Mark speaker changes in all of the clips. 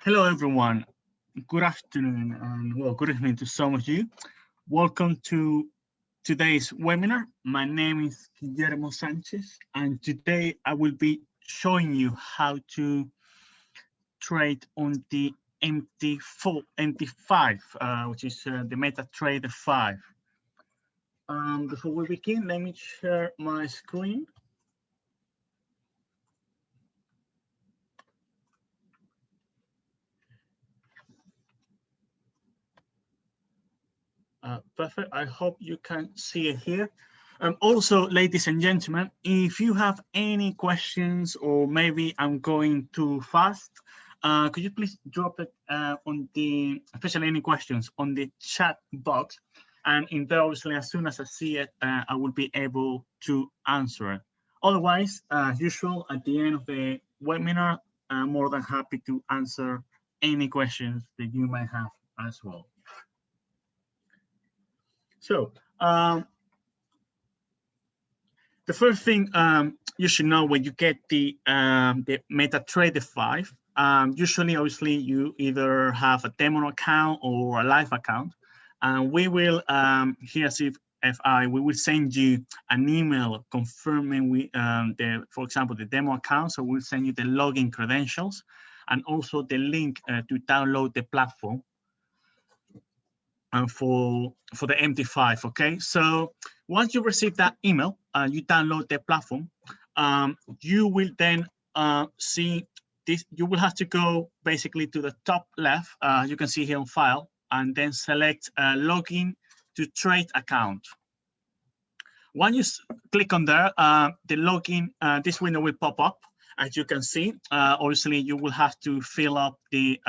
Speaker 1: Hello, everyone. Good afternoon and well, good evening to some of you. Welcome to today's webinar. My name is Guillermo Sanchez, and today I will be showing you how to trade on the MT5, which is the MetaTrader 5. Before we begin, let me share my screen. Perfect. I hope you can see it here. Also, ladies and gentlemen, if you have any questions or maybe I'm going too fast, could you please drop it especially any questions on the chat box. And in there, obviously, as soon as I see it, I will be able to answer it. Otherwise, as usual, at the end of the webinar, I'm more than happy to answer any questions that you might have as well. So the first thing you should know when you get the MetaTrader 5, usually, obviously, you either have a demo account or a live account. And we will, here at CFI, we will send you an email confirming for example, the demo account. So we'll send you the login credentials and also the link to download the platform. And for the MT5, okay? So once you receive that email, you download the platform, you will then see this. You will have to go basically to the top left, you can see here on file, and then select login to trade account. When you click on there, the login, this window will pop up. As you can see, obviously you will have to fill up the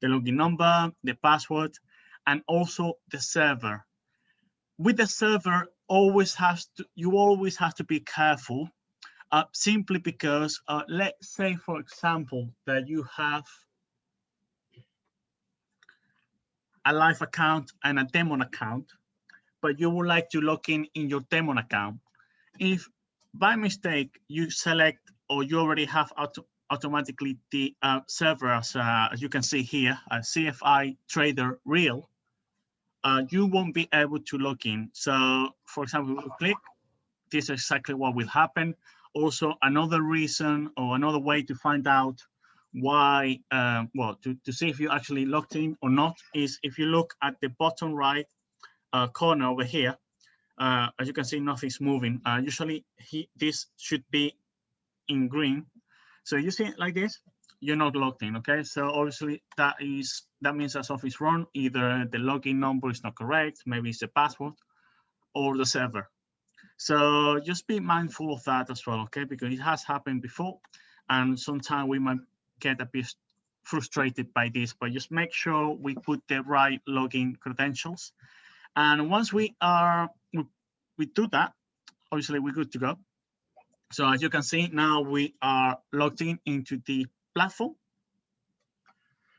Speaker 1: login number, the password, and also the server. With the server, you always have to be careful, simply because let's say, for example, that you have a live account and a demo account, but you would like to log in your demo account. If by mistake you select or you already have automatically the server as you can see here, CFI Trader Real, you won't be able to log in. So, for example, we click, this is exactly what will happen. Also, another reason or another way to find out why, well, to see if you actually logged in or not, is if you look at the bottom right corner over here. As you can see, nothing's moving. Usually, this should be in green. So you see it like this, you're not logged in, okay? So obviously that means that something's wrong. Either the login number is not correct, maybe it's the password or the server. So just be mindful of that as well, okay? Because it has happened before, and sometimes we might get a bit frustrated by this, but just make sure we put the right login credentials. And once we do that, obviously we're good to go. So as you can see, now we are logged into the platform.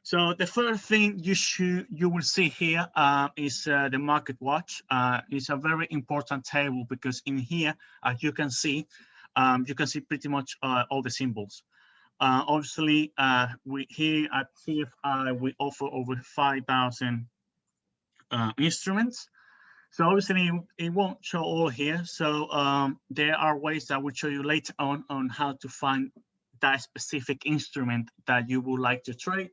Speaker 1: So the first thing you will see here is the market watch. It's a very important table because in here, as you can see pretty much all the symbols. Obviously, we here at CFI, we offer over 5,000 instruments. So obviously it won't show all here. So there are ways that I will show you later on how to find that specific instrument that you would like to trade.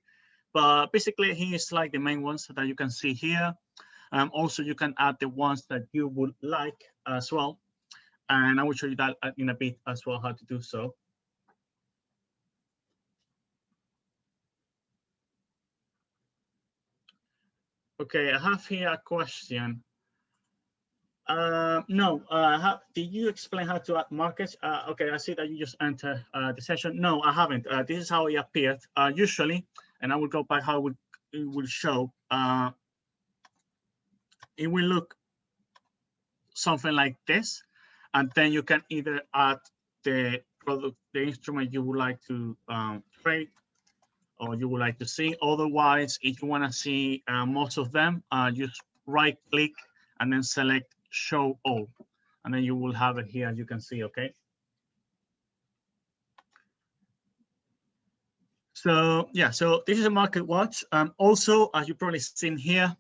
Speaker 1: But basically here's like the main ones that you can see here. Also, you can add the ones that you would like as well. And I will show you that in a bit as well, how to do so. Okay, I have here a question. No, did you explain how to add markets? Okay, I see that you just enter the session. No, I haven't. This is how it appeared usually, and I will go by how it will show. It will look something like this, and then you can either add the product, the instrument you would like to trade, or you would like to see. Otherwise, if you want to see most of them, just right-click and then select show all, and then you will have it here, as you can see, okay? So yeah, so this is a market watch. Also, as you probably seen here,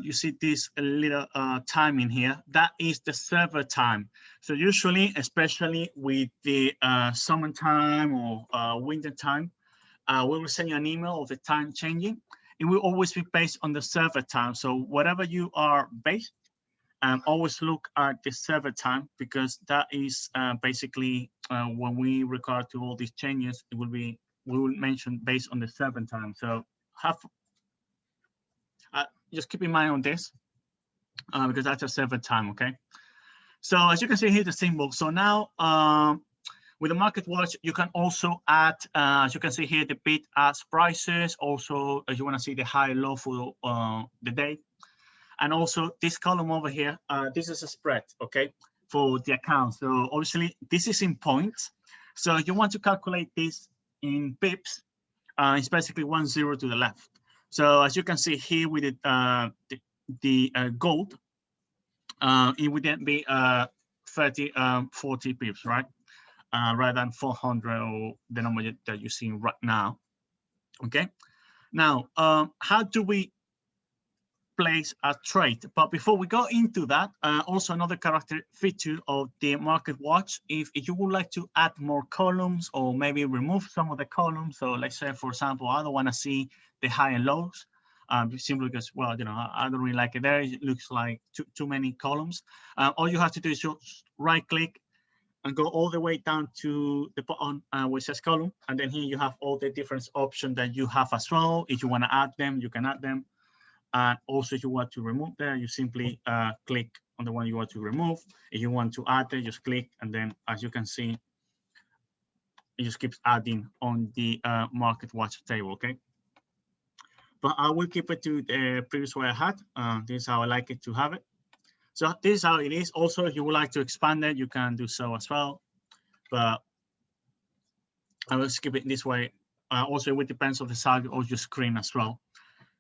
Speaker 1: you see this little time in here. That is the server time. So usually, especially with the summertime or winter time, we will send you an email of the time changing. It will always be based on the server time. So whatever you are based, always look at the server time, because that is basically when we record to all these changes, it will be, we will mention based on the server time. So have just keep in mind on this because that's a server time, okay? So as you can see here, the symbol. So now with the market watch, you can also add, as you can see here, the bid ask prices. Also, as you want to see the high low for the day. And also this column over here, this is a spread, okay, for the account. So obviously this is in points. So you want to calculate this in pips. It's basically 1 0 to the left. So as you can see here with the gold, it would then be 30, 40 pips, right? Rather than 400 or the number that you're seeing right now. Okay. Now, how do we place a trade? But before we go into that, also another character feature of the market watch, if you would like to add more columns or maybe remove some of the columns. So let's say, for example, I don't want to see the high and lows, simply because, well, you know, I don't really like it there. It looks like too many columns. All you have to do is just right click and go all the way down to the bottom where it says column. And then here you have all the different options that you have as well. If you want to add them, you can add them. And also, if you want to remove there, you simply click on the one you want to remove. If you want to add it, just click. And then, as you can see, it just keeps adding on the market watch table, okay? But I will keep it to the previous way I had. This is how I like it to have it. So this is how it is. Also, if you would like to expand it, you can do so as well. But I will skip it this way. Also, it depends on the size of your screen as well.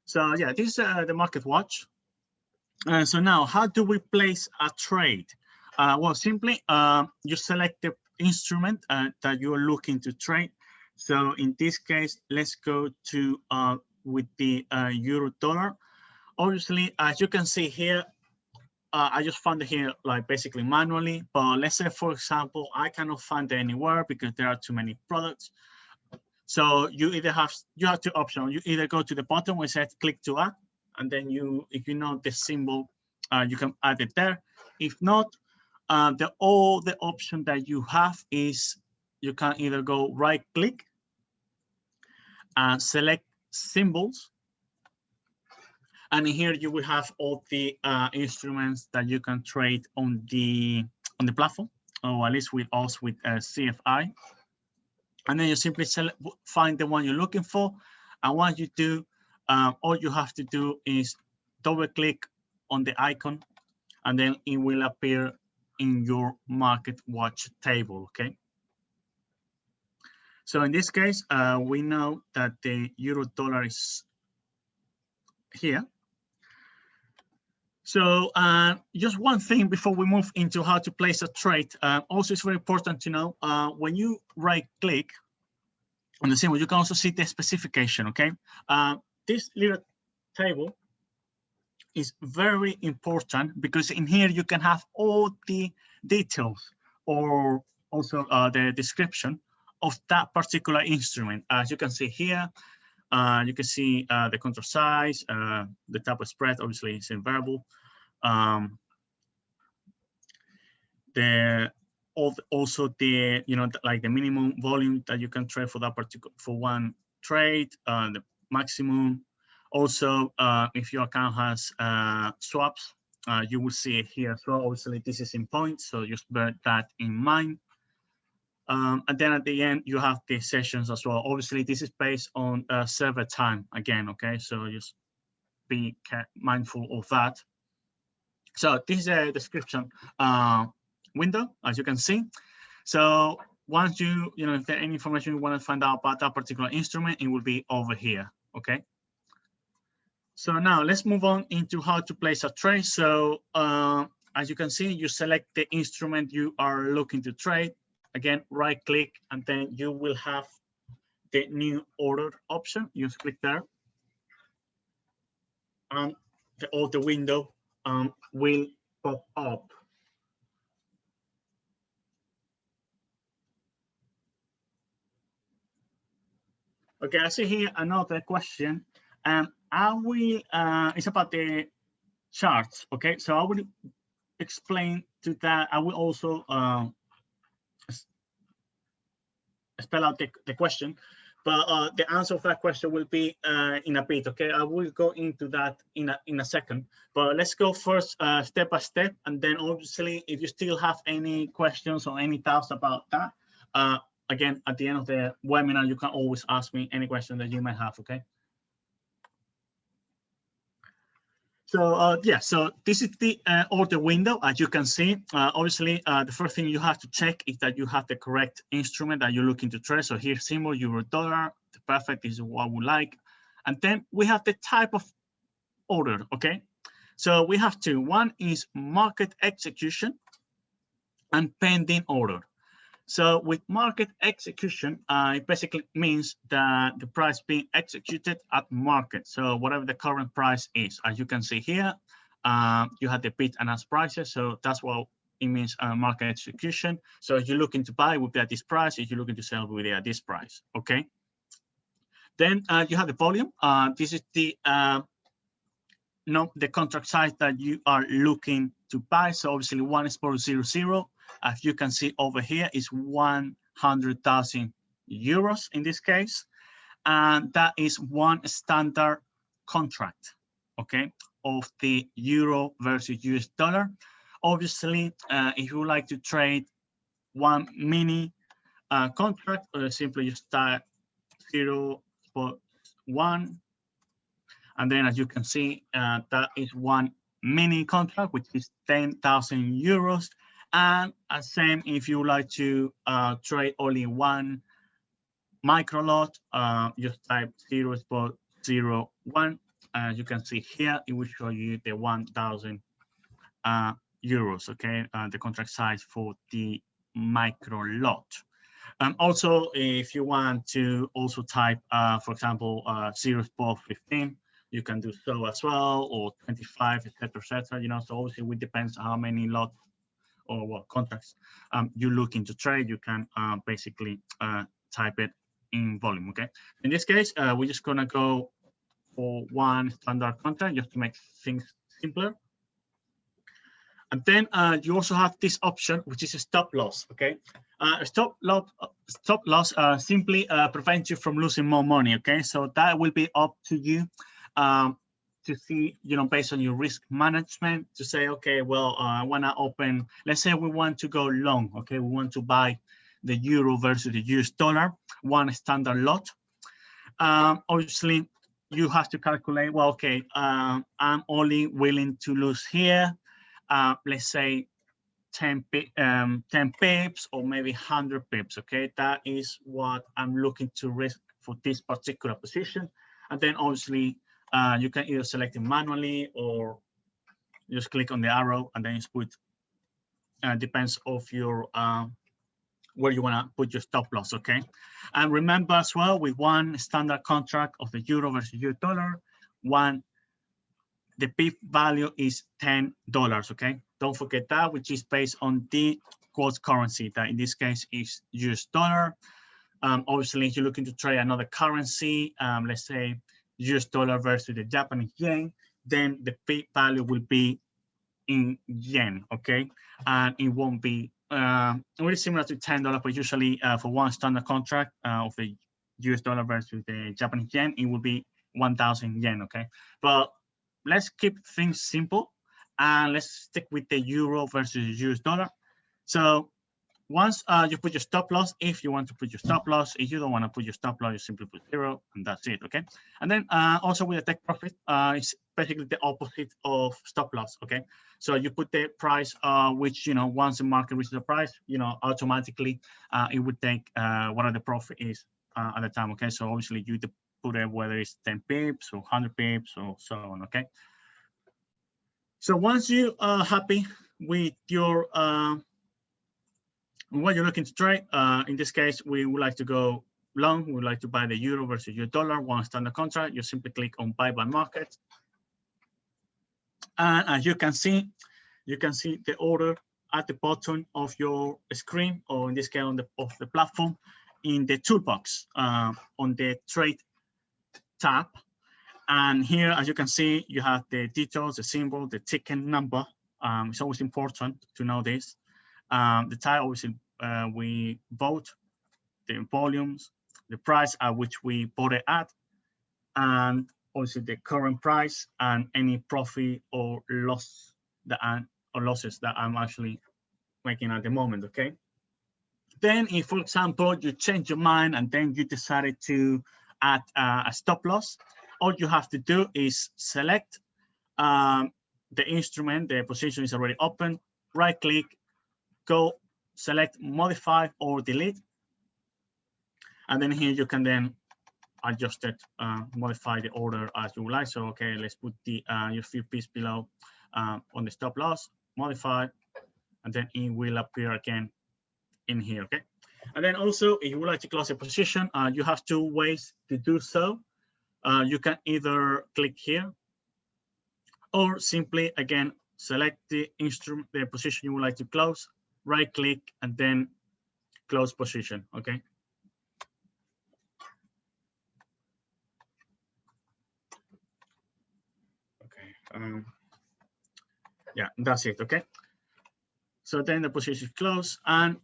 Speaker 1: So yeah, this is the market watch. So now, how do we place a trade? Well, simply you select the instrument that you are looking to trade. So in this case, let's go to with the euro dollar. Obviously, as you can see here, I just found it here like basically manually. But let's say, for example, I cannot find it anywhere because there are too many products. So you either have two options. You either go to the bottom where it says click to add, and then if you know the symbol, you can add it there. If not, all the option that you have is you can either go right click and select symbols, and here you will have all the instruments that you can trade on the platform, or at least with us with CFI. And then you simply find the one you're looking for. And what you do, all you have to do is double click on the icon, and then it will appear in your market watch table, okay? So in this case, we know that the euro dollar is here. So just one thing before we move into how to place a trade. Also, it's very important to know when you right click on the symbol, you can also see the specification, okay? This little table is very important because in here you can have all the details or also the description of that particular instrument. As you can see here, you can see the contract size, the type of spread, obviously it's in variable. Also the, you know, like the minimum volume that you can trade for that particular, for one trade, the maximum. Also, if your account has swaps, you will see it here as well. Obviously, this is in points, so just bear that in mind. And then at the end, you have the sessions as well. Obviously, this is based on server time again, okay? So just be mindful of that. So this is a description window, as you can see. So once you know, if there any information you want to find out about that particular instrument, it will be over here, okay? So now let's move on into how to place a trade. So as you can see, you select the instrument you are looking to trade. Again, right click, and then you will have the new order option. You just click there, and the order window will pop up. Okay, I see here another question. It's about the charts. Okay, so I will explain to that. I will also spell out the question, but the answer of that question will be in a bit. Okay, I will go into that in a second, but let's go first step by step, and then obviously if you still have any questions or any doubts about that, again, at the end of the webinar, you can always ask me any question that you might have. Okay. So yeah, so this is the order window. As you can see, obviously, the first thing you have to check is that you have the correct instrument that you're looking to trade. So here, symbol, euro, dollar, the perfect is what we like. And then we have the type of order, okay? So we have two. One is market execution and pending order. So with market execution, it basically means that the price being executed at market. So whatever the current price is, as you can see here, you have the bid and ask prices. So that's what it means, market execution. So if you're looking to buy, it would be at this price. If you're looking to sell, it would be at this price, okay? Then you have the volume. This is the contract size that you are looking to buy. So obviously 1.00. As you can see over here, is 100,000 euros in this case, and that is one standard contract, okay, of the euro versus US dollar. Obviously, if you would like to trade one mini contract, simply you start 0.1, and then as you can see, that is one mini contract, which is 10,000 euros. And same if you like to trade only one micro lot, just type 0.01. As you can see here, it will show you the 1,000 euros, okay, the contract size for the micro lot. Also, if you want to also type, for example, 0.15, you can do so as well, or 25, etc., you know, so obviously it depends on how many lots or what contracts you're looking to trade. You can basically type it in volume, okay? In this case, we're just gonna go for one standard contract just to make things simpler. And then you also have this option, which is a stop loss, okay? Stop loss simply prevents you from losing more money, okay? So that will be up to you to see, you know, based on your risk management, to say, okay, well, I want to open, let's say we want to go long, okay? We want to buy the euro versus the US dollar, one standard lot. Obviously, you have to calculate, well, okay, I'm only willing to lose here, let's say 10 pips or maybe 100 pips, okay? That is what I'm looking to risk for this particular position. And then obviously, you can either select it manually or just click on the arrow and then just put, depends of your, where you want to put your stop loss, okay? And remember as well, with one standard contract of the euro versus US dollar, the pip value is $10, okay? Don't forget that, which is based on the quote currency, that in this case is US dollar. Obviously, if you're looking to trade another currency, let's say US dollar versus the Japanese yen, then the pip value will be in yen, okay? And it won't be really similar to $10, but usually for one standard contract of the US dollar versus the Japanese yen, it will be 1,000 yen, okay? But let's keep things simple and let's stick with the euro versus US dollar. So once you put your stop loss, if you want to put your stop loss, if you don't want to put your stop loss, you simply put 0 and that's it, okay? And then also with the take profit, it's basically the opposite of stop loss, okay? So you put the price, which, you know, once the market reaches the price, you know, automatically it would take whatever the profit is at the time, okay? So obviously you put it whether it's 10 pips or 100 pips or so on, okay? So once you are happy with your what you're looking to trade, in this case, we would like to go long, we would like to buy the euro versus US dollar, one standard contract, you simply click on buy by market. And as you can see the order at the bottom of your screen, or in this case on the platform, in the toolbox on the trade tab. And here, as you can see, you have the details, the symbol, the ticket number. It's always important to know this. The type, obviously, we vote, the volumes, the price at which we bought it at, and obviously the current price and any profit or loss that losses that I'm actually making at the moment. Okay. Then, if, for example, you change your mind and then you decided to add a stop loss, all you have to do is select the instrument. The position is already open. Right click, go select modify or delete, and then here you can then adjust it, modify the order as you like. So okay, let's put the your few piece below on the stop loss, modify, and then it will appear again in here. Okay, and then also if you would like to close a position, you have two ways to do so. You can either click here, or simply again select the instrument, the position you would like to close, right click, and then close position. Okay. Yeah, that's it. Okay. So then the position is closed, and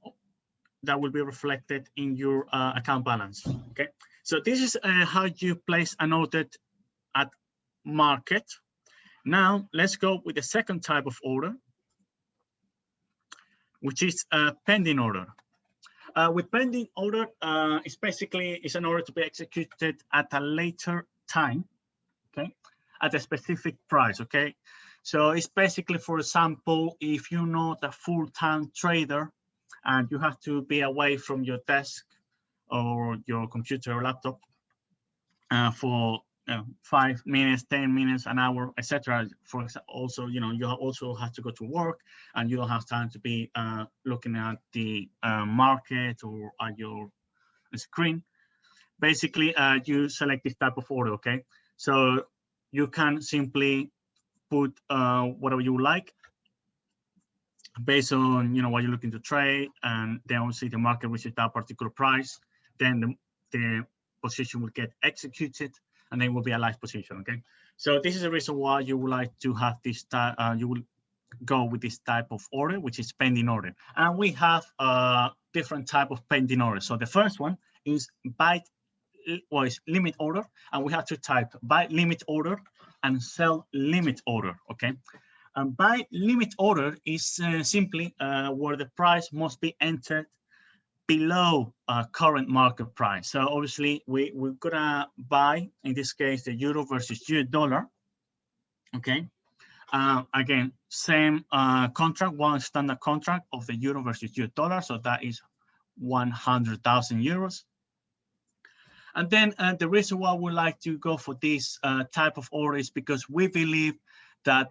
Speaker 1: that will be reflected in your account balance. Okay. So this is how you place an order at market. Now let's go with the second type of order, which is a pending order. With pending order, it's an order to be executed at a later time, okay, at a specific price. Okay. So it's basically, for example, if you're not a full-time trader and you have to be away from your desk or your computer or laptop for 5 minutes, 10 minutes, an hour, etc. For example, also, you also have to go to work and you don't have time to be looking at the market or at your screen. Basically, you select this type of order. Okay, so you can simply put whatever you like based on what you're looking to trade, and then obviously the market reaches that particular price, then the position will get executed, and then will be a live position. Okay, so this is the reason why you would like to have this type. You will go with this type of order, which is pending order, and we have different type of pending order. So the first one is limit order, and we have to type buy limit order and sell limit order. Okay, and buy limit order is simply where the price must be entered below current market price. So obviously we're gonna buy, in this case, the euro versus US dollar. Okay, again, same contract, one standard contract of the euro versus US dollar. So that is 100,000 euros. And then the reason why we like to go for this type of order is because we believe that,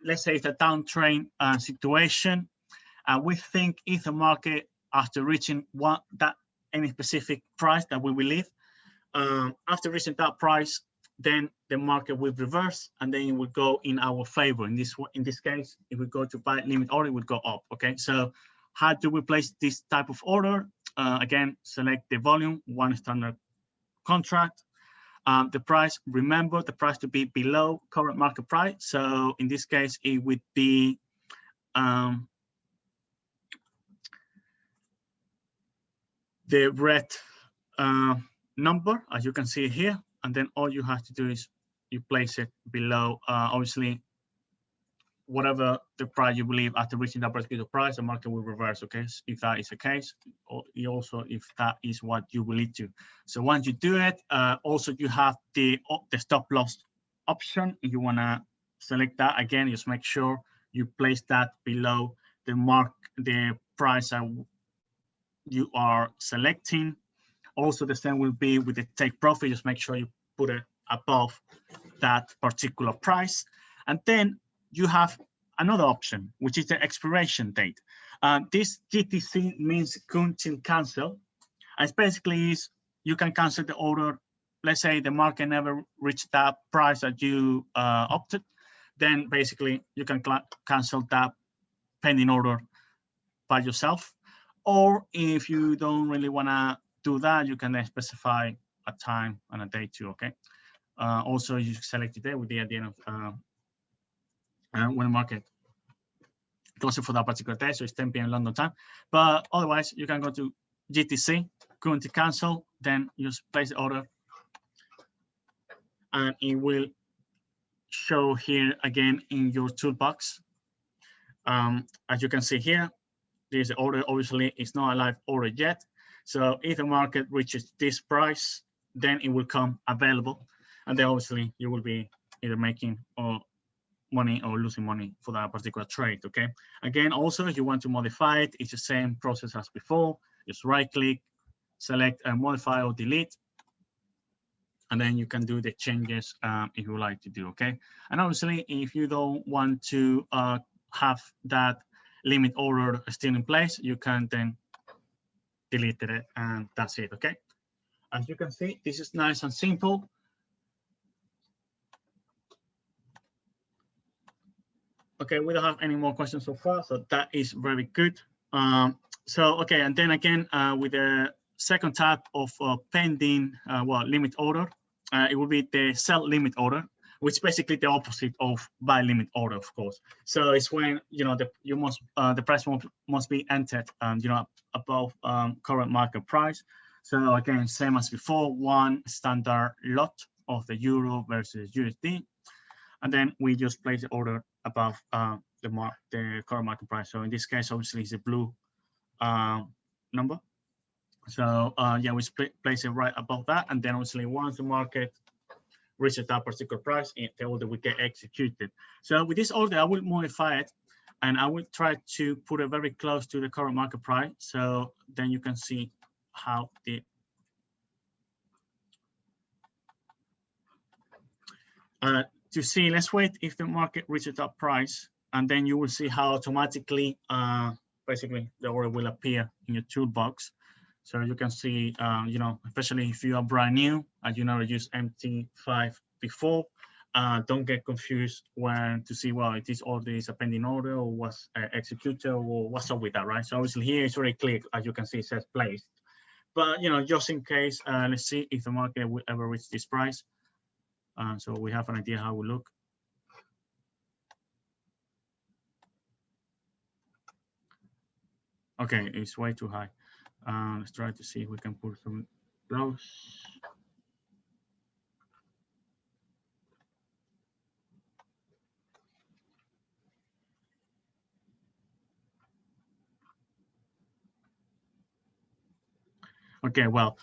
Speaker 1: let's say it's a downtrend situation, and we think if the market, after reaching any specific price that we believe, after reaching that price, then the market will reverse and then it will go in our favor. In this case, if we go to buy limit order, it would go up. Okay, so how do we place this type of order? Again, select the volume, one standard contract. The price, remember the price to be below current market price. So in this case, it would be the red number, as you can see here, and then all you have to do is you place it below, obviously, whatever the price you believe after reaching that particular price, the market will reverse. Okay, if that is the case, or also if that is what you will lead to. So once you do it, also you have the stop loss option. If you want to select that, again, just make sure you place that below the price you are selecting. Also, the same will be with the take profit. Just make sure you put it above that particular price, and then you have another option, which is the expiration date. This GTC means continue cancel, and basically is you can cancel the order. Let's say the market never reached that price that you opted, then basically you can cancel that pending order by yourself. Or if you don't really want to do that, you can then specify a time and a day too, okay? Also, you select the day with the at the end of when the market closes for that particular day, so it's 10 p.m. London time. But otherwise, you can go to GTC, currency cancel, then you just place the order, and it will show here again in your toolbox. As you can see here, this order obviously is not a live order yet. So if the market reaches this price, then it will come available. And then obviously you will be either making money or losing money for that particular trade, okay? Again, also, if you want to modify it, it's the same process as before. Just right click, select and modify or delete. And then you can do the changes if you like to do, okay? And obviously, if you don't want to have that limit order still in place, you can then delete it and that's it, okay? As you can see, this is nice and simple. Okay, we don't have any more questions so far, so that is very good. Okay, and then again, with the second type of pending limit order, it will be the sell limit order, which is basically the opposite of buy limit order, of course. So it's when the price must be entered, above current market price. So again, same as before, one standard lot of the euro versus USD, and then we just place the order above the current market price. So in this case, obviously, it's a blue number. So yeah, we place it right above that, and then obviously once the market reaches that particular price, the order will get executed. So with this order, I will modify it, and I will try to put it very close to the current market price. So then you can see how the to see, let's wait if the market reaches that price, and then you will see how automatically, basically, the order will appear in your toolbox. So you can see, especially if you are brand new and you never used MT5 before, don't get confused when to see, well, this order is a pending order or was executed or what's up with that, right? So obviously here it's very clear, as you can see, it says placed. But, just in case, let's see if the market will ever reach this price. So we have an idea how we look. Okay, it's way too high. Let's try to see if we can put some close. Okay, well,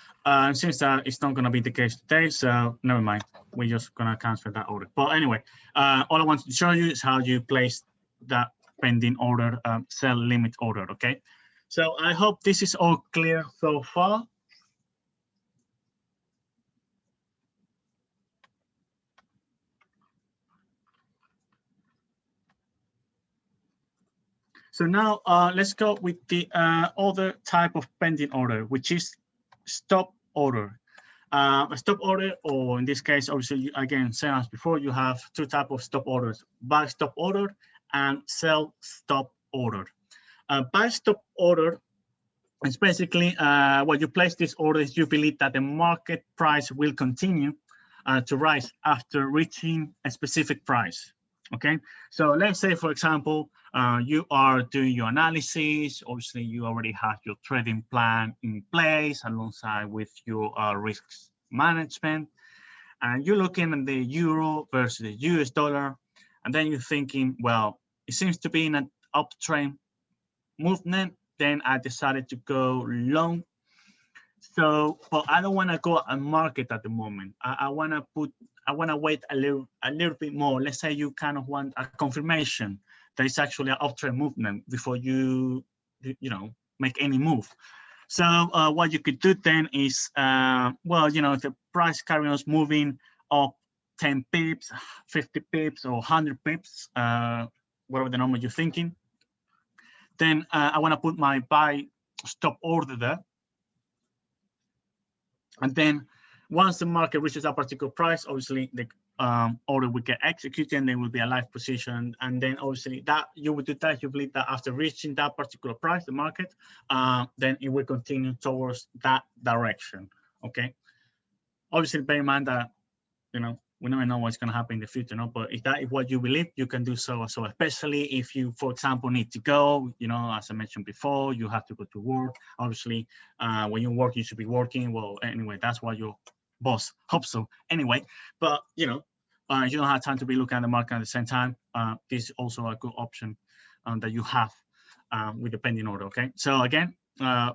Speaker 1: since it's not going to be the case today, so never mind. We're just going to cancel that order. But anyway, all I wanted to show you is how you place that pending order, sell limit order, okay? So I hope this is all clear so far. So now let's go with the other type of pending order, which is stop order. A stop order, or in this case, obviously, again, same as before, you have two types of stop orders: buy stop order and sell stop order. Buy stop order is basically when you place this order, you believe that the market price will continue to rise after reaching a specific price. Okay, so let's say, for example, you are doing your analysis. Obviously, you already have your trading plan in place alongside with your risks management, and you're looking at the euro versus the US dollar, and then you're thinking, well, it seems to be in an uptrend movement. Then I decided to go long. So, but I don't want to go and market at the moment. I want to wait a little bit more. Let's say you kind of want a confirmation that it's actually an uptrend movement before you make any move. So what you could do then is, well, if the price carries on moving up 10 pips, 50 pips, or 100 pips, whatever the number you're thinking, then I want to put my buy stop order there. And then once the market reaches a particular price, obviously the order will get executed and there will be a live position. And then obviously that you would do that, you believe that after reaching that particular price, the market, then it will continue towards that direction. Okay. Obviously bear in mind that, you know, we never know what's going to happen in the future, no? But if that is what you believe, you can do so. So especially if you, for example, need to go, you know, as I mentioned before, you have to go to work. Obviously, when you work, you should be working. Well, anyway, that's what your boss hopes so. Anyway, but you know, you don't have time to be looking at the market at the same time. This is also a good option that you have with the pending order. Okay, so again,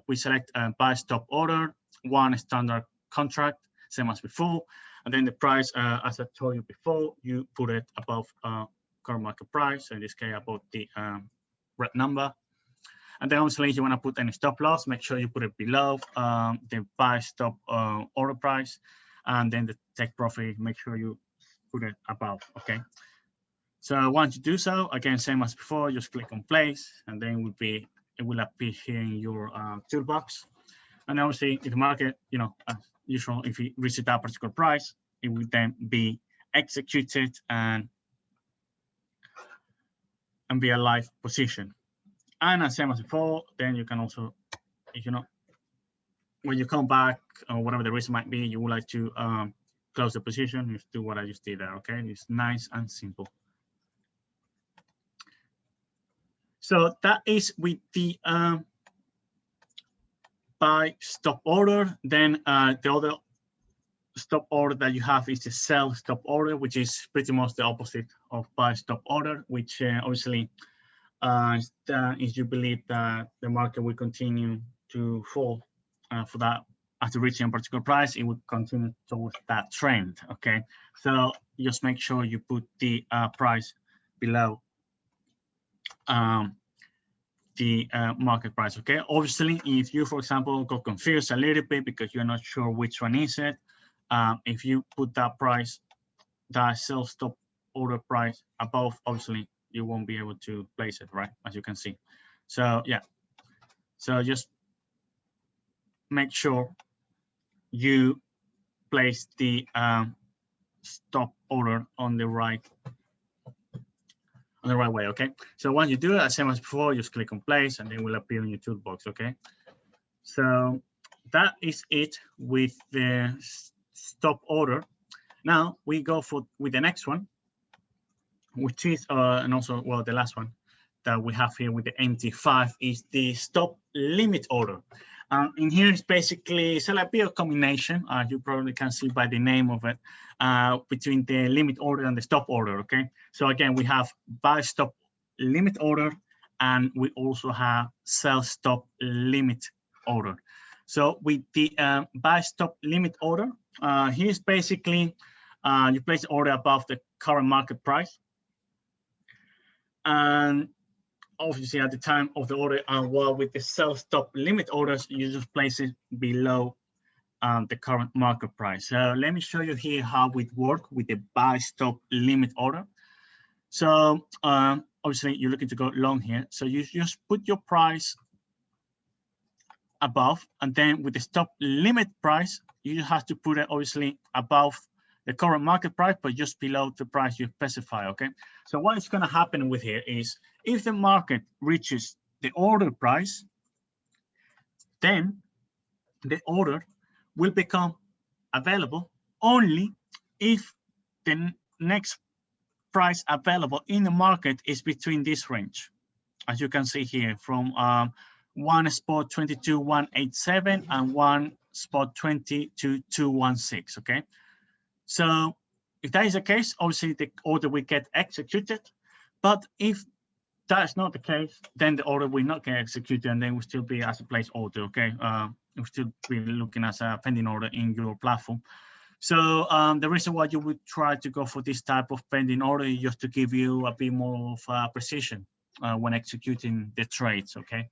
Speaker 1: we select buy stop order, one standard contract, same as before. And then the price, as I told you before, you put it above current market price. So in this case, above the red number. And then obviously, if you want to put any stop loss, make sure you put it below the buy stop order price. And then the take profit, make sure you put it above. Okay. So once you do so, again, same as before, just click on place, and then it will appear here in your toolbox. And obviously, if the market, you know, as usual, if it reaches that particular price, it will then be executed and be a live position. And as same as before, then you can also, if you know, when you come back or whatever the reason might be, you would like to close the position, you do what I just did there. Okay, it's nice and simple. So that is with the buy stop order. Then the other stop order that you have is the sell stop order, which is pretty much the opposite of buy stop order, which obviously is you believe that the market will continue to fall for that after reaching a particular price, it would continue towards that trend. Okay, so just make sure you put the price below the market price. Okay, obviously, if you, for example, got confused a little bit because you're not sure which one is it, if you put that price, that sell stop order price above, obviously you won't be able to place it, right, as you can see. So yeah, so just make sure you place the stop order on the right way. Okay, so once you do it, same as before, just click on place and it will appear in your toolbox. Okay, so that is it with the stop order. Now we go with the next one, which is and also, well, the last one that we have here with the MT5 is the stop limit order. In here is basically, it's a bit of combination, you probably can see by the name of it, between the limit order and the stop order. Okay, so again, we have buy stop limit order, and we also have sell stop limit order. So with the buy stop limit order, here's basically you place the order above the current market price, and obviously at the time of the order, while with the sell stop limit orders, you just place it below the current market price. So let me show you here how it works with the buy stop limit order. So obviously you're looking to go long here, so you just put your price above, and then with the stop limit price, you have to put it obviously above the current market price, but just below the price you specify. Okay, so what is going to happen with here is, if the market reaches the order price, then the order will become available only if the next price available in the market is between this range, as you can see here, from one spot 22,187 and one spot 22,216. Okay, so if that is the case, obviously the order will get executed. But if that's not the case, then the order will not get executed, and then will still be as a place order. Okay, we'll still be looking as a pending order in your platform. So the reason why you would try to go for this type of pending order is just to give you a bit more of precision when executing the trades. Okay,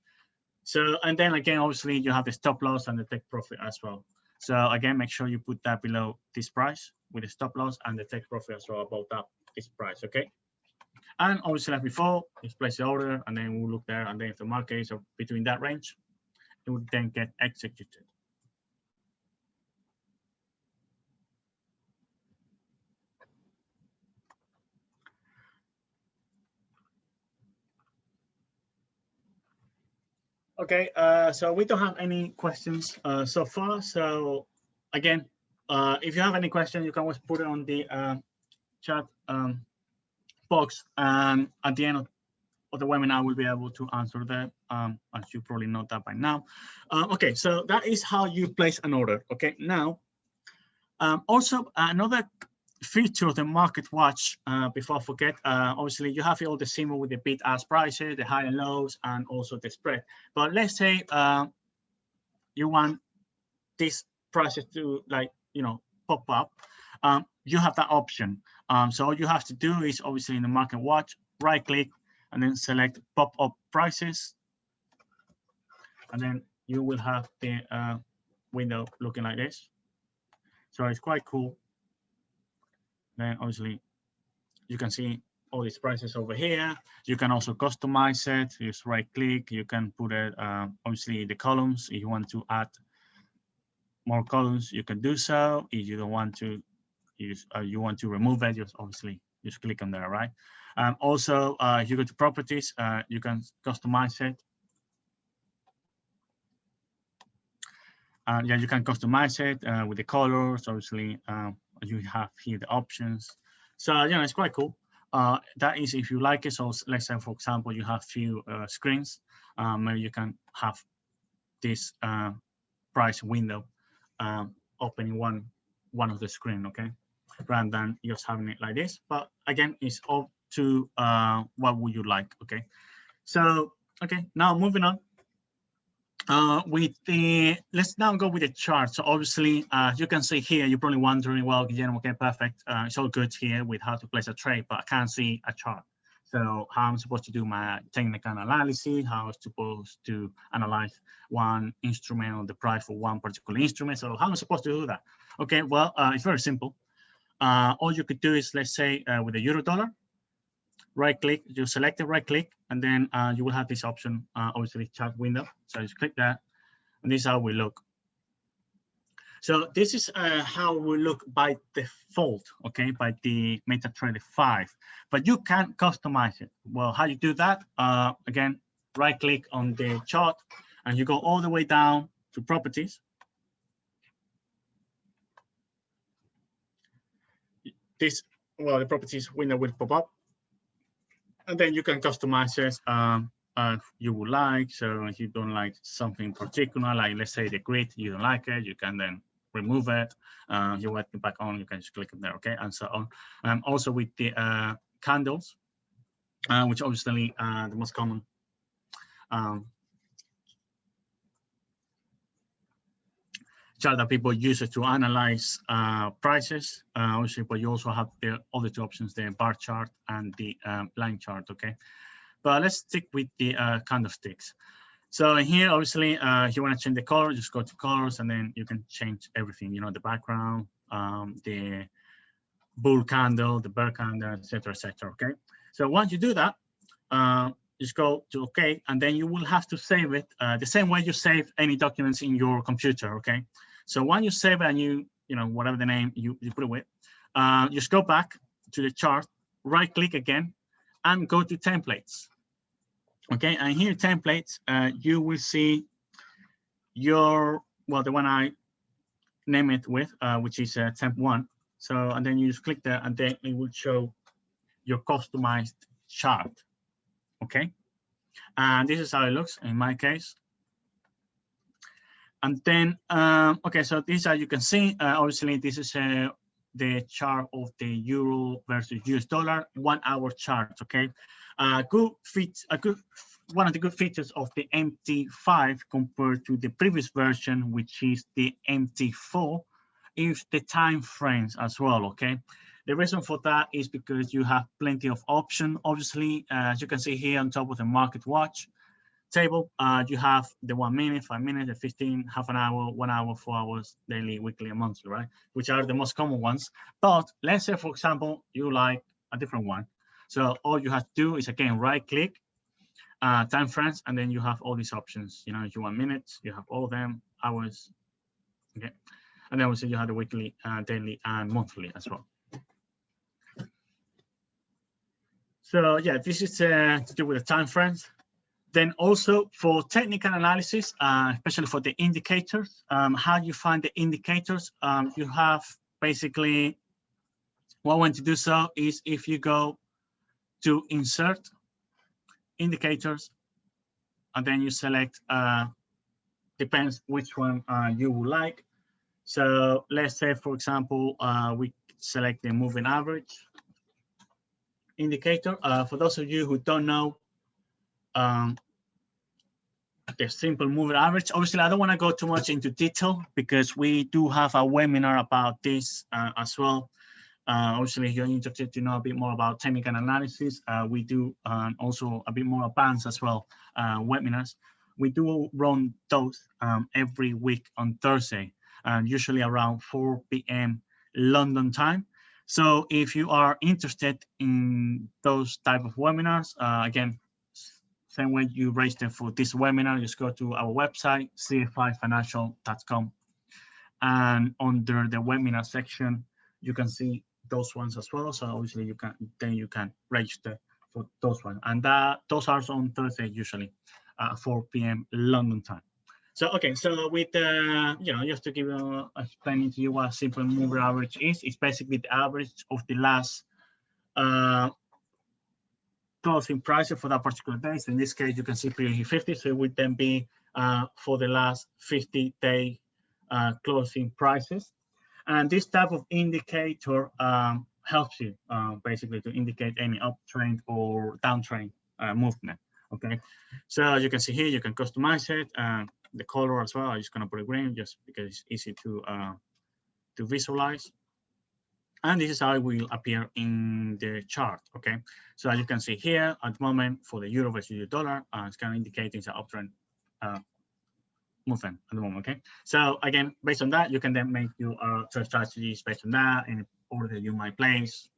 Speaker 1: so, and then again, obviously you have the stop loss and the take profit as well. So again, make sure you put that below this price with the stop loss and the take profit as well about this price. Okay, and obviously like before, just place the order, and then we'll look there, and then if the market is between that range, it would then get executed. Okay, so we don't have any questions so far. So again, if you have any question, you can always put it on the chat box, and at the end of the webinar, we'll be able to answer that, as you probably know that by now. Okay, so that is how you place an order. Okay, now also another feature of the market watch, before I forget, obviously you have all the symbol with the bid ask prices, the high and lows, and also the spread. But let's say you want these prices to, like, you know, pop up. You have that option. So all you have to do is, obviously in the market watch, right click and then select pop up prices, and then you will have the window looking like this. So it's quite cool. Then obviously you can see all these prices over here. You can also customize it. Just right click. You can put it obviously the columns. If you want to add more columns, you can do so. If you don't want to use, you want to remove it, just obviously just click on there, right? Also, if you go to properties, you can customize it. Yeah, you can customize it with the colors. Obviously, you have here the options. So yeah, it's quite cool. That is if you like it. So let's say, for example, you have few screens. Maybe you can have this price window opening one of the screen, okay, rather than just having it like this. But again, it's up to what would you like, okay? So okay, now moving on. With the, let's now go with the chart. So obviously, you can see here, you're probably wondering, well, Guillermo, okay, perfect. It's all good here with how to place a trade, but I can't see a chart. So how I'm supposed to do my technical analysis, how I'm supposed to analyze one instrument or the price for one particular instrument. So how am I supposed to do that? Okay, well, it's very simple. All you could do is, let's say, with the euro dollar, right click, you select the right click, and then you will have this option, obviously chart window. So just click that, and this is how we look. So this is how we look by default, okay, by the MetaTrader 5, but you can customize it. Well, how you do that? Again, right click on the chart, and you go all the way down to properties. This, well, the properties window will pop up. And then you can customize it if you would like. So if you don't like something particular, like let's say the grid, you don't like it, you can then remove it. You want it back on, you can just click it there, okay, and so on. Also with the candles, which obviously the most common chart that people use it to analyze prices. Obviously, but you also have the other two options, the bar chart and the line chart, okay? But let's stick with the candlesticks. So here, obviously, if you want to change the color, just go to colors, and then you can change everything, you know, the background, the bull candle, the bear candle, etc., okay? So once you do that, just go to OK, and then you will have to save it the same way you save any documents in your computer, okay? So when you save it and you know, whatever the name you put it with, just go back to the chart, right click again, and go to templates. Okay, and here templates, you will see your, well, the one I name it with, which is temp 1. So, and then you just click there, and then it will show your customized chart. Okay, and this is how it looks in my case. And then, okay, so this, as you can see, obviously this is the chart of the euro versus US dollar 1 hour chart. Okay, one of the good features of the MT5 compared to the previous version, which is the MT4, is the time frames as well. Okay, the reason for that is because you have plenty of options. Obviously, as you can see here on top of the market watch table, you have the 1 minute, 5 minutes, the 15, half an hour, 1 hour, 4 hours, daily, weekly, and monthly, right? Which are the most common ones. But let's say, for example, you like a different one. So all you have to do is, again, right click, time frames, and then you have all these options. You know, if you want minutes, you have all of them, hours, okay? And then obviously you have the weekly, daily, and monthly as well. So yeah, this is to do with the time frames. Then also for technical analysis, especially for the indicators, how you find the indicators, you have basically, one way to do so is if you go to insert indicators, and then you select, depends which one you would like. So let's say, for example, we select the moving average indicator. For those of you who don't know, the simple moving average. Obviously, I don't want to go too much into detail because we do have a webinar about this as well. Obviously, if you're interested to know a bit more about technical analysis, we do also a bit more advanced as well webinars. We do run those every week on Thursday, usually around 4 p.m. London time. So if you are interested in those type of webinars, again, same way you register for this webinar, just go to our website, cfifinancial.com. And under the webinar section, you can see those ones as well. So obviously you can register for those ones. And those are on Thursday, usually 4 p.m. London time. So, okay, so with, just to give explaining to you what simple moving average is, it's basically the average of the last closing prices for that particular day. So in this case, you can see here 50. So it would then be for the last 50-day closing prices. And this type of indicator helps you basically to indicate any uptrend or downtrend movement. Okay, so as you can see here, you can customize it. The color as well, I'm just gonna put it green just because it's easy to visualize. And this is how it will appear in the chart, okay? So as you can see here, at the moment, for the euro versus the dollar, it's kind of indicating the uptrend movement at the moment, okay? So again, based on that, you can then make your trade strategies based on that, in order that you might place,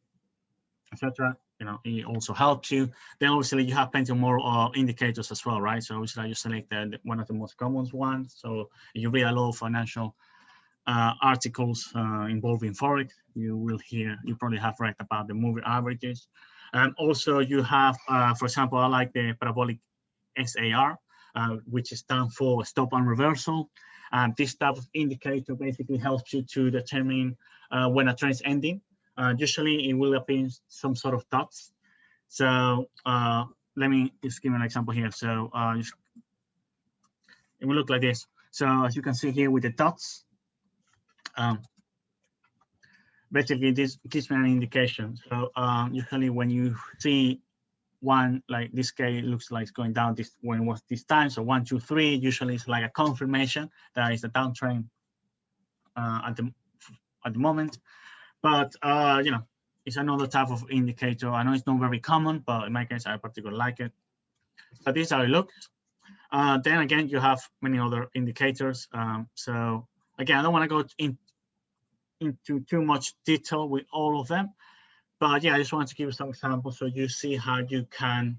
Speaker 1: etc. It also helps you. Then obviously you have plenty more indicators as well, right? So obviously you select one of the most common ones. So if you read a lot of financial articles involving Forex, you probably have read about the moving averages. And also you have, for example, I like the parabolic SAR, which stands for stop and reversal. This type of indicator basically helps you to determine when a trend is ending. Usually it will appear some sort of dots. So let me just give you an example here. So it will look like this. So as you can see here with the dots, basically this gives me an indication. So usually when you see one, like this case looks like it's going down when it was this time. So 1, 2, 3, usually it's like a confirmation that is a downtrend at the moment. But it's another type of indicator. I know it's not very common, but in my case, I particularly like it. So this is how it looks. Then again, you have many other indicators. So again, I don't want to go into too much detail with all of them, but yeah, I just wanted to give you some examples so you see how you can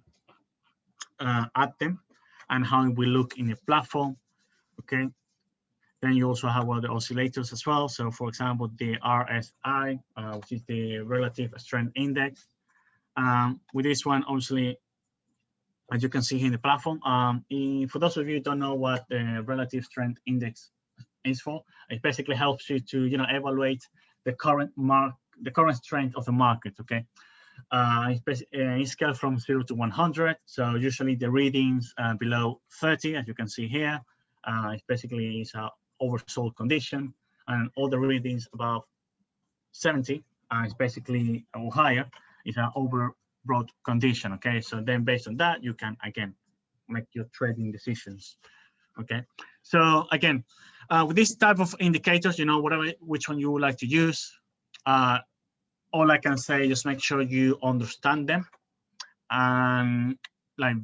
Speaker 1: add them and how it will look in the platform. Okay. Then you also have other oscillators as well. So for example, the RSI, which is the relative strength index. With this one, obviously, as you can see here in the platform, for those of you who don't know what the relative strength index is for, it basically helps you to evaluate the current strength of the market. Okay, it's scaled from 0 to 100. So usually the readings below 30, as you can see here, it's basically a oversold condition, and all the readings above 70 is basically, or higher, is an overbought condition. Okay, so then based on that, you can again make your trading decisions. Okay, so again, with this type of indicators, which one you would like to use, all I can say, just make sure you understand them and like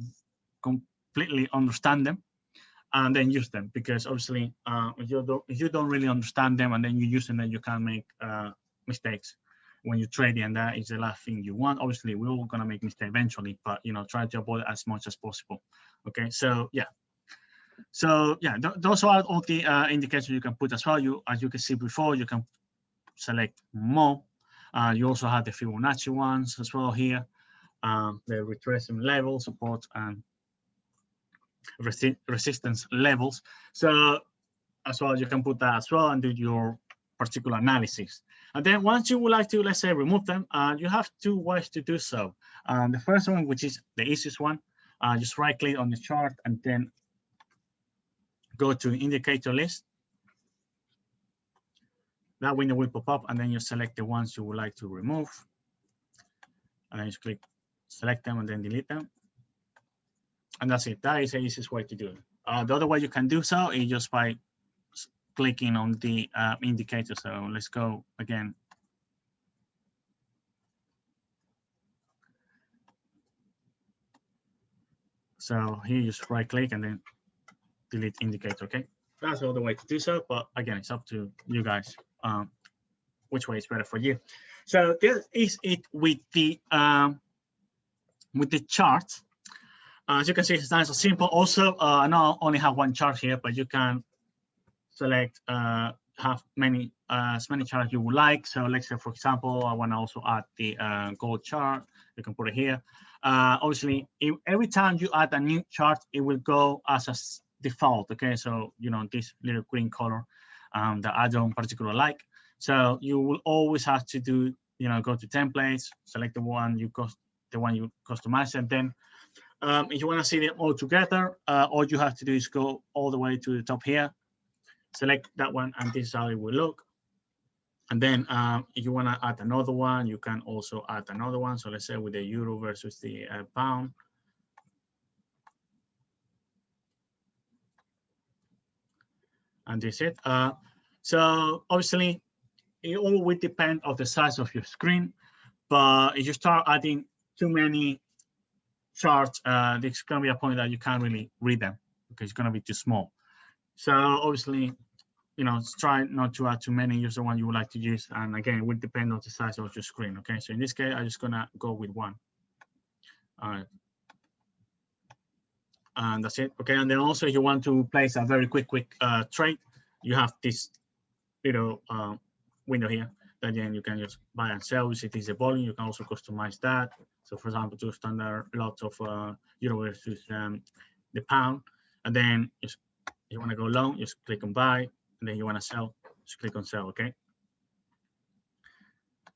Speaker 1: completely understand them, and then use them, because obviously if you don't really understand them and then you use them, then you can make mistakes when you trade, and that is the last thing you want. Obviously we're all gonna make mistakes eventually, but try to avoid it as much as possible. Okay, so yeah, those are all the indicators you can put as well. As you can see before, you can select more. You also have the Fibonacci ones as well here, the retracement level, support, and resistance levels. So as well, you can put that as well and do your particular analysis. And then once you would like to, let's say, remove them, you have two ways to do so. The first one, which is the easiest one, just right click on the chart and then go to indicator list. That window will pop up and then you select the ones you would like to remove. And then just click, select them and then delete them. And that's it. That is the easiest way to do it. The other way you can do so is just by clicking on the indicator. So let's go again. So here you just right click and then delete indicator, okay? That's the other way to do so, but again, it's up to you guys which way is better for you. So this is it with the chart. As you can see, it's nice and simple. Also, I not only have one chart here, but you can select have many as many charts you would like. So let's say, for example, I want to also add the gold chart. You can put it here. Obviously, every time you add a new chart, it will go as a default. Okay, so you know this little green color that I don't particularly like. So you will always have to do, you know, go to templates, select the one you customize, and then if you want to see them all together, all you have to do is go all the way to the top here, select that one, and this is how it will look. And then if you want to add another one, you can also add another one. So let's say with the euro versus the pound. And this is it. So obviously, it all will depend on the size of your screen. But if you start adding too many charts, there's going to be a point that you can't really read them because it's going to be too small. So obviously, you know, try not to add too many. Use the one you would like to use. And again, it will depend on the size of your screen. Okay, so in this case, I'm just going to go with one. And that's it. Okay, and then also if you want to place a very quick trade, you have this little window here that then you can just buy and sell. It is a volume. You can also customize that. So for example, to standard lots of euro versus the pound, and then just, if you want to go long, just click on buy, and then you want to sell, just click on sell. Okay.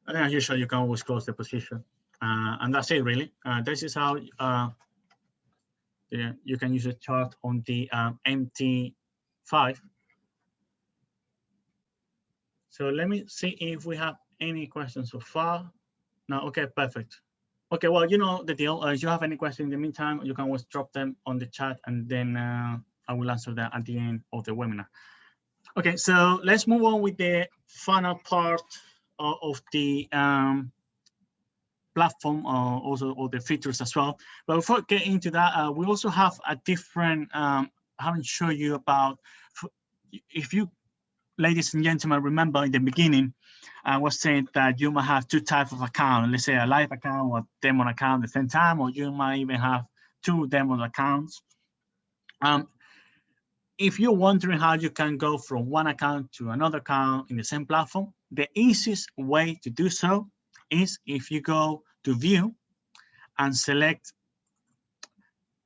Speaker 1: And then as usual, you can always close the position, and that's it really. This is how you can use a chart on the MT5. So let me see if we have any questions so far. No, okay, perfect. Okay, well, you know the deal. If you have any questions in the meantime, you can always drop them on the chat, and then I will answer that at the end of the webinar. Okay, so let's move on with the final part of the platform, also all the features as well. But before getting into that, we also have a different, I haven't shown you about, if you, ladies and gentlemen, remember in the beginning, I was saying that you might have two types of account, let's say a live account or demo account at the same time, or you might even have two demo accounts. If you're wondering how you can go from one account to another account in the same platform, the easiest way to do so is if you go to view and select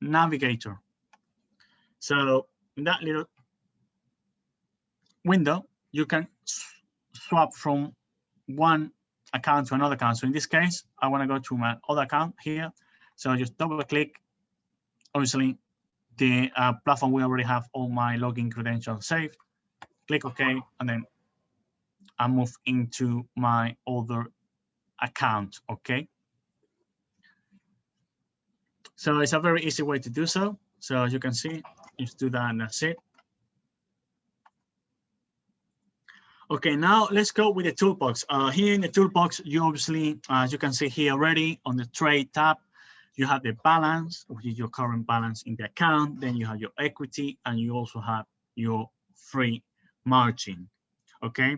Speaker 1: navigator. So in that little window, you can swap from one account to another account. So in this case, I want to go to my other account here. So just double click. Obviously, the platform, we already have all my login credentials saved. Click OK, and then I move into my other account. Okay. So it's a very easy way to do so. So as you can see, just do that and that's it. Okay, now let's go with the toolbox. Here in the toolbox, you obviously, as you can see here already on the trade tab, you have the balance, which is your current balance in the account. Then you have your equity, and you also have your free margin. Okay,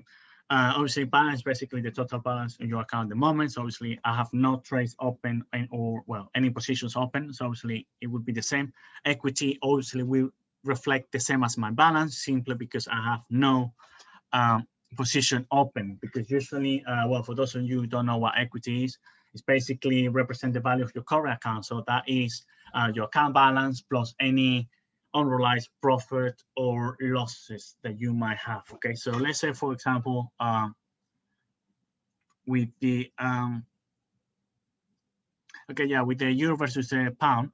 Speaker 1: obviously balance basically the total balance in your account at the moment. So obviously I have no trades open or well any positions open. So obviously it would be the same. Equity obviously will reflect the same as my balance simply because I have no position open, because usually, well, for those of you who don't know what equity is, it's basically represent the value of your current account. So that is your account balance plus any unrealized profit or losses that you might have. Okay, so let's say, for example, with the with the euro versus the pound,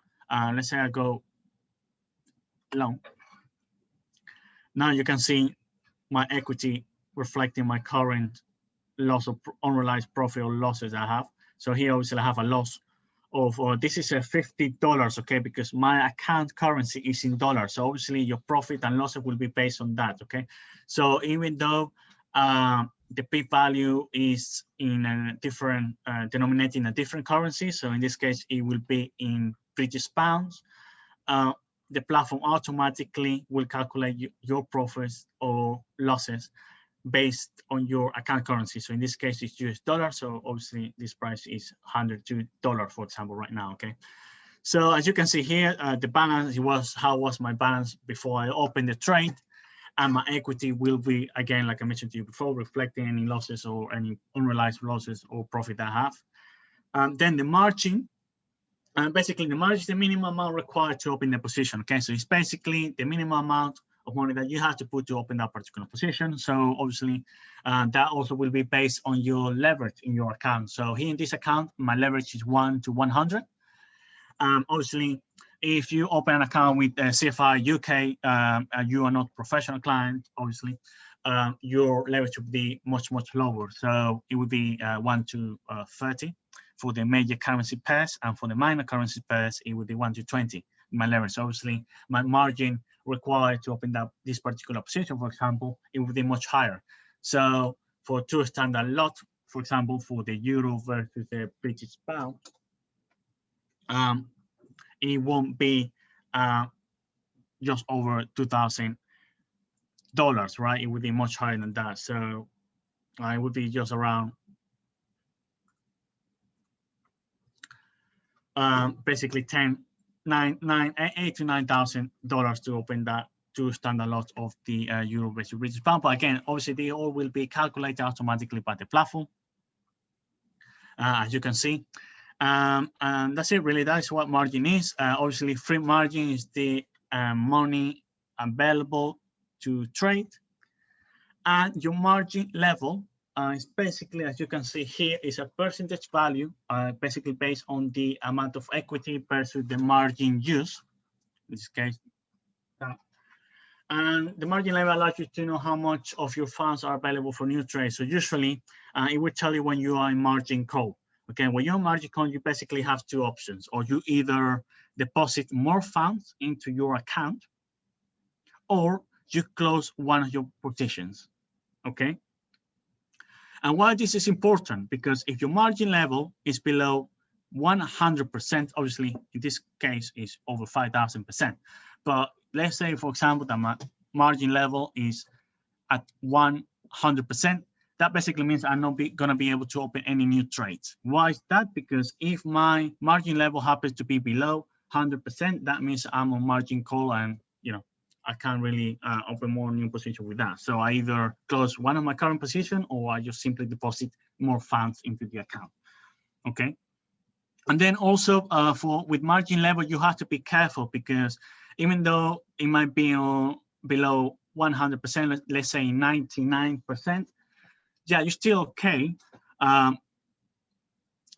Speaker 1: let's say I go long. Now you can see my equity reflecting my current loss of unrealized profit or losses I have. So here obviously I have a loss of, this is a $50, okay, because my account currency is in dollars. So obviously your profit and losses will be based on that, okay? So even though the P value is in a different, denominated in a different currency, so in this case, it will be in British pounds, the platform automatically will calculate your profits or losses based on your account currency. So in this case, it's US dollar. So obviously this price is $102, for example, right now, okay? So as you can see here, the balance was, how was my balance before I opened the trade? And my equity will be, again, like I mentioned to you before, reflecting any losses or any unrealized losses or profit I have. Then the margin, basically the margin is the minimum amount required to open the position, okay? So it's basically the minimum amount of money that you have to put to open that particular position. So obviously that also will be based on your leverage in your account. So here in this account, my leverage is 1 to 100. Obviously, if you open an account with CFI UK, you are not professional client, obviously, your leverage would be much, much lower. So it would be 1 to 30 for the major currency pairs, and for the minor currency pairs, it would be 1 to 20. My leverage, obviously, my margin required to open up this particular position, for example, it would be much higher. So for two standard lot, for example, for the euro versus the British pound, it won't be just over $2,000, right? It would be much higher than that. So it would be just around basically $8,000 to $9,000 to open that two standard lots of the euro versus British pound. But again, obviously they all will be calculated automatically by the platform, as you can see. And that's it, really. That's what margin is. Obviously, free margin is the money available to trade. And your margin level is basically, as you can see here, is a percentage value, basically based on the amount of equity versus the margin used, in this case. And the margin level allows you to know how much of your funds are available for new trades. So usually, it will tell you when you are in margin call. Okay, when you're margin call, you basically have two options, or you either deposit more funds into your account, or you close one of your positions, okay? And why this is important, because if your margin level is below 100%, obviously in this case is over 5,000%. But let's say, for example, that my margin level is at 100%. That basically means I'm not going to be able to open any new trades. Why is that? Because if my margin level happens to be below 100%, that means I'm on margin call, and I can't really open more new position with that. So I either close one of my current position, or I just simply deposit more funds into the account. Okay. And then also with margin level, you have to be careful, because even though it might be below 100%, let's say 99%, yeah, you're still okay.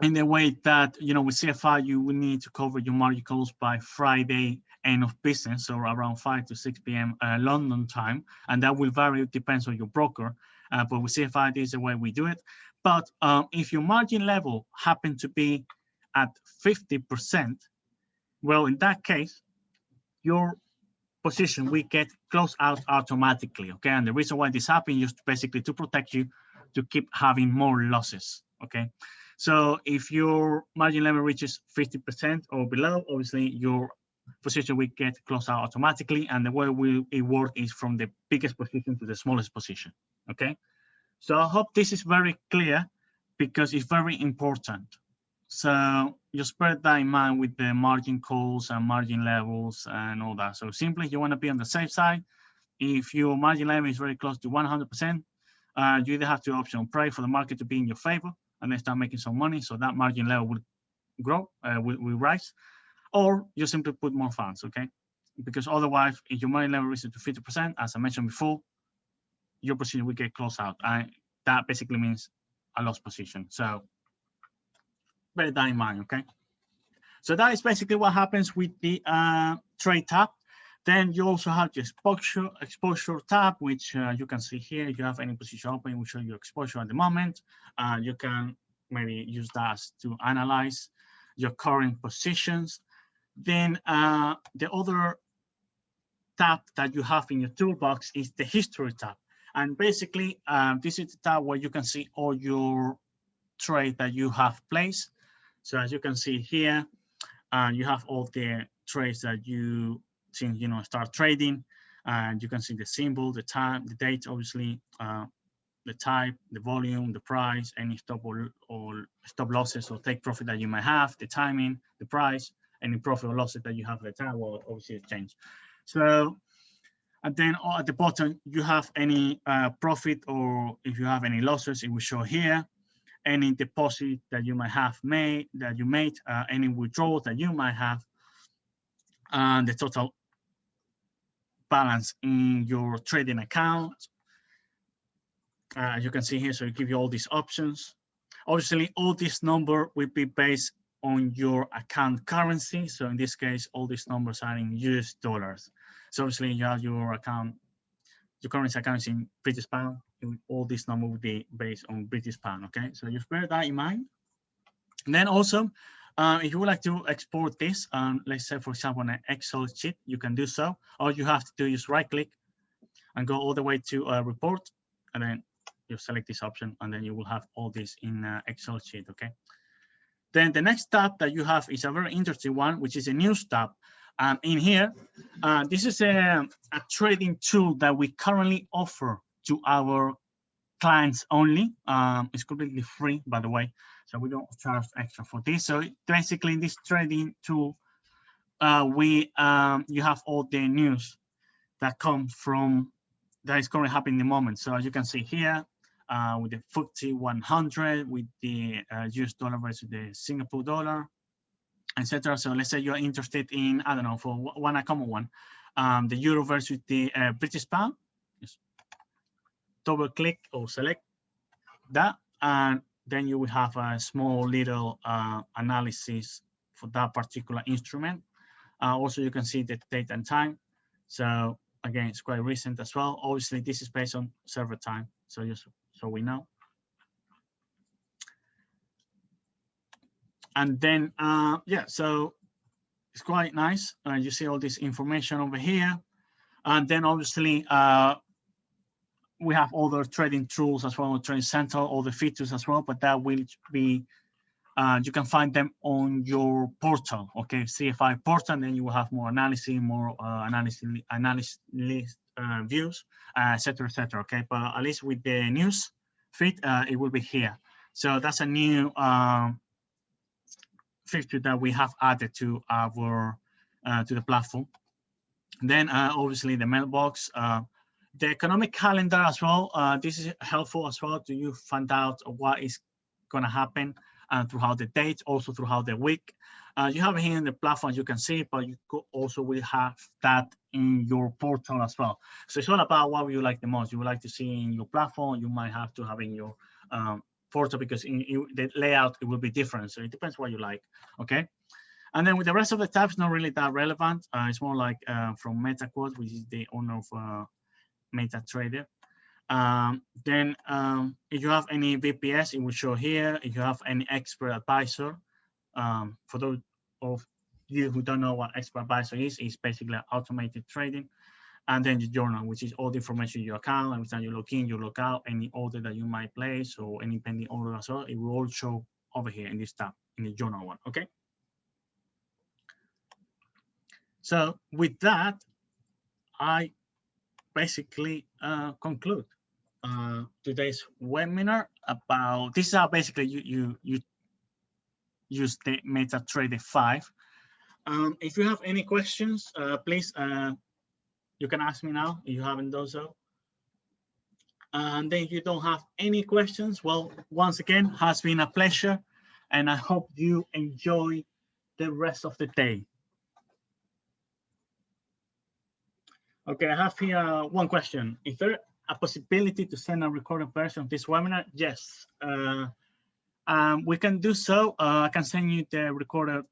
Speaker 1: In the way that, with CFI, you will need to cover your margin calls by Friday end of business, or around 5 to 6 p.m. London time. And that will vary, it depends on your broker. But with CFI, this is the way we do it. But if your margin level happen to be at 50%, well, in that case, your position will get closed out automatically, okay? And the reason why this happens is basically to protect you to keep having more losses, okay? So if your margin level reaches 50% or below, obviously your position will get closed out automatically, and the way it works is from the biggest position to the smallest position, okay? So I hope this is very clear, because it's very important. So just bear that in mind with the margin calls and margin levels and all that. So simply, you want to be on the safe side. If your margin level is very close to 100%, you either have two options: pray for the market to be in your favor and then start making some money, so that margin level will grow, will rise, or you simply put more funds, okay? because otherwise, if your money level reaches to 50%, as I mentioned before, your position will get closed out. That basically means a lost position. So bear that in mind, okay? So that is basically what happens with the trade tab. Then you also have the exposure tab, which you can see here. If you have any position open, will show your exposure at the moment. You can maybe use that to analyze your current positions. Then the other tab that you have in your toolbox is the history tab. And basically, this is the tab where you can see all your trade that you have placed. So as you can see here, you have all the trades that you since start trading, and you can see the symbol, the time, the date, obviously, the type, the volume, the price, any stop or stop losses or take profit that you might have, the timing, the price, any profit or losses that you have at the time will obviously change. So, and then at the bottom you have any profit, or if you have any losses, it will show here. Any deposit that you might have made, any withdrawals that you might have, and the total balance in your trading account. You can see here, so it gives you all these options. Obviously, all this number will be based on your account currency. So in this case, all these numbers are in US dollars. So obviously you have your account, your currency account is in British pound. All these numbers will be based on British pound, okay? So just bear that in mind. And then also, if you would like to export this, let's say, for example, an Excel sheet, you can do so. All you have to do is right click and go all the way to report, and then you select this option, and then you will have all this in Excel sheet, okay? Then the next tab that you have is a very interesting one, which is a news tab. In here, this is a trading tool that we currently offer to our clients only. It's completely free, by the way, so we don't charge extra for this. So basically, this trading tool, you have all the news that comes from that is currently happening in the moment. So as you can see here, with the FTSE 100, with the US dollar versus the Singapore dollar, etc. So let's say you're interested in, I don't know, for one a common one, the euro versus the British pound. Just double click or select that, and then you will have a small little analysis for that particular instrument. Also, you can see the date and time. So again, it's quite recent as well. Obviously, this is based on server time, so just so we know. And then, yeah, so it's quite nice. You see all this information over here. And then obviously, we have other trading tools as well, Trading Central, all the features as well, but that will be, you can find them on your portal, okay? CFI portal, and then you will have more analysis, more analysis views, et cetera, okay? But at least with the news feed, it will be here. So that's a new feature that we have added to our to the platform. Then obviously the mailbox, the economic calendar as well. This is helpful as well to you find out what is going to happen throughout the date, also throughout the week. You have it here in the platform, you can see, but you could also will have that in your portal as well. So it's all about what you like the most. You would like to see in your platform, you might have to have in your portal, because in the layout it will be different. So it depends what you like, okay? And then with the rest of the tabs, not really that relevant. It's more like from MetaQuote, which is the owner of MetaTrader. Then if you have any VPS, it will show here. If you have any expert advisor, for those of you who don't know what expert advisor is, it's basically automated trading. And then the journal, which is all the information in your account. Every time you log in, you log out, any order that you might place or any pending order as well, it will all show over here in this tab, in the journal one, okay? So with that, I basically conclude today's webinar about, this is how basically you use the MetaTrader 5. If you have any questions, please, you can ask me now if you haven't done so. And then if you don't have any questions, well, once again, has been a pleasure, and I hope you enjoy the rest of the day. Okay, I have here one question. Is there a possibility to send a recorded version of this webinar? Yes, we can do so. I can send you the recorded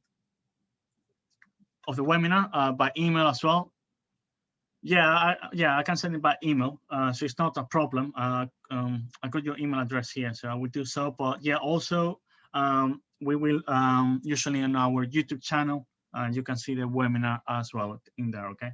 Speaker 1: of the webinar by email as well. Yeah, I can send it by email, so it's not a problem. I got your email address here, so I will do so. But yeah, also we will usually on our YouTube channel, you can see the webinar as well in there. Okay.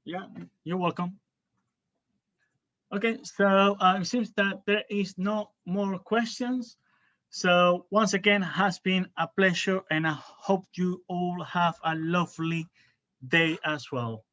Speaker 1: Yeah, you're welcome. Okay, so it seems that there is no more questions. So once again, has been a pleasure, and I hope you all have a lovely day as well.